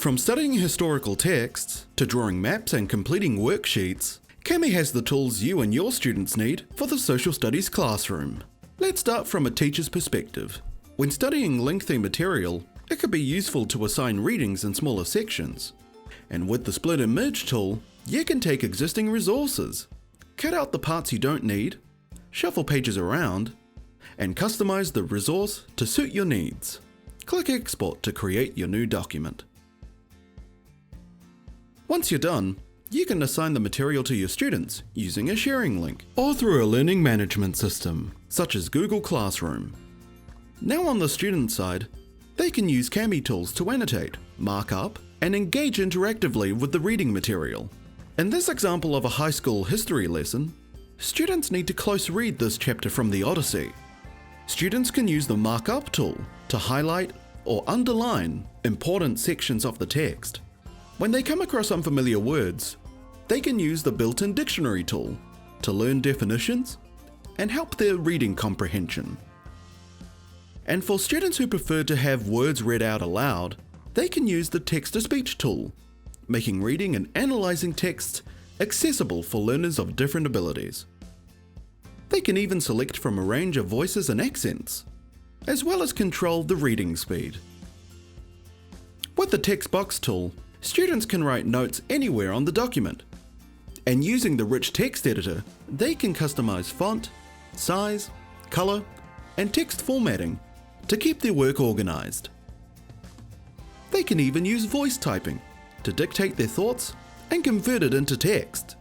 From studying historical texts to drawing maps and completing worksheets, Cami has the tools you and your students need for the social studies classroom. Let's start from a teacher's perspective. When studying lengthy material, it can be useful to assign readings in smaller sections. And with the split and merge tool, you can take existing resources, cut out the parts you don't need, shuffle pages around, and customize the resource to suit your needs. Click Export to create your new document. Once you're done, you can assign the material to your students using a sharing link or through a learning management system, such as Google Classroom. Now on the student side, they can use Cami tools to annotate, mark up, and engage interactively with the reading material. In this example of a high school history lesson, students need to close read this chapter from the Odyssey. Students can use the Markup tool to highlight or underline important sections of the text. When they come across unfamiliar words, they can use the built-in dictionary tool to learn definitions and help their reading comprehension. And for students who prefer to have words read out aloud, they can use the text-to-speech tool, making reading and analyzing text accessible for learners of different abilities. They can even select from a range of voices and accents, as well as control the reading speed. With the text box tool, students can write notes anywhere on the document. And using the rich text editor, they can customize font, size, color, and text formatting to keep their work organized. They can even use voice typing to dictate their thoughts and convert it into text.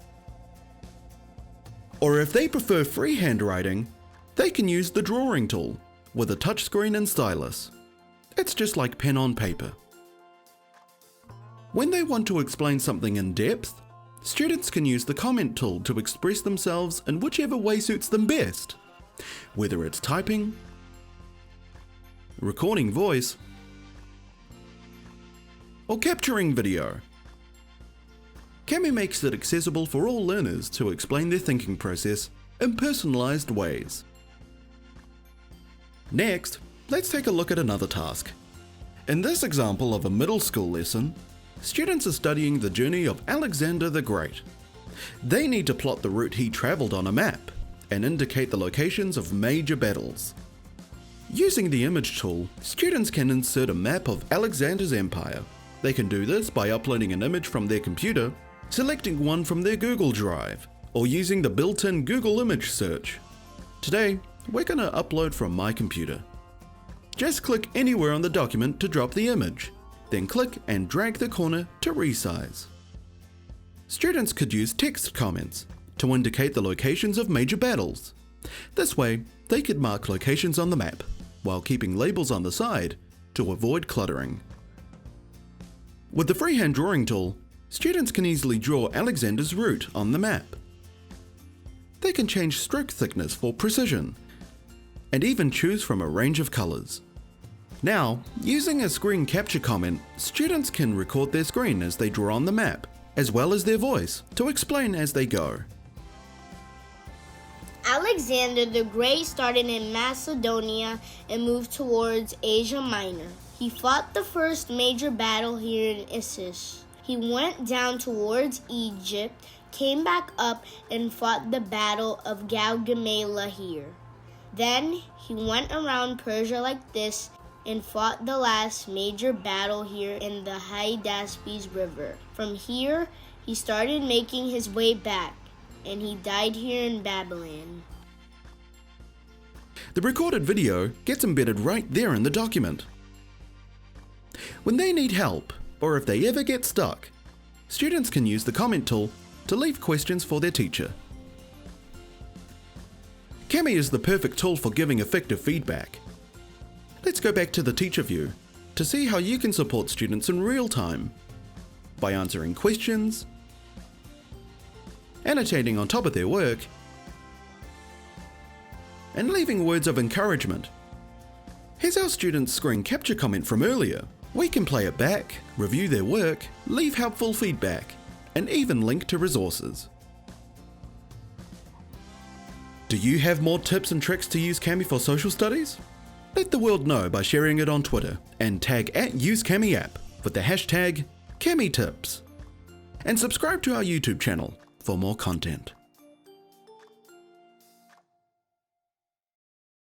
Or if they prefer freehand writing, they can use the drawing tool with a touchscreen and stylus. It's just like pen on paper. When they want to explain something in depth, students can use the comment tool to express themselves in whichever way suits them best, whether it's typing, recording voice, or capturing video. Cami makes it accessible for all learners to explain their thinking process in personalized ways. Next, let's take a look at another task. In this example of a middle school lesson, students are studying the journey of Alexander the Great. They need to plot the route he traveled on a map and indicate the locations of major battles. Using the image tool, students can insert a map of Alexander's empire. They can do this by uploading an image from their computer, selecting one from their Google Drive, or using the built-in Google image search. Today, we're going to upload from my computer. Just click anywhere on the document to drop the image. Then click and drag the corner to resize. Students could use text comments to indicate the locations of major battles. This way, they could mark locations on the map, while keeping labels on the side to avoid cluttering. With the freehand drawing tool, students can easily draw Alexander's route on the map. They can change stroke thickness for precision, and even choose from a range of colors. Now, using a screen capture comment, students can record their screen as they draw on the map, as well as their voice, to explain as they go. Alexander the Great started in Macedonia and moved towards Asia Minor. He fought the first major battle here in Issus. He went down towards Egypt, came back up and fought the Battle of Gaugamela here. Then he went around Persia like this and fought the last major battle here in the Hydaspes River. From here, he started making his way back, and he died here in Babylon. The recorded video gets embedded right there in the document. When they need help, or if they ever get stuck, students can use the comment tool to leave questions for their teacher. Cami is the perfect tool for giving effective feedback. Let's go back to the teacher view to see how you can support students in real time by answering questions, annotating on top of their work, and leaving words of encouragement. Here's our student's screen capture comment from earlier. We can play it back, review their work, leave helpful feedback, and even link to resources. Do you have more tips and tricks to use Cami for social studies? Let the world know by sharing it on Twitter and tag @UseCamiApp. with the hashtag ChemiTips. And subscribe to our YouTube channel for more content.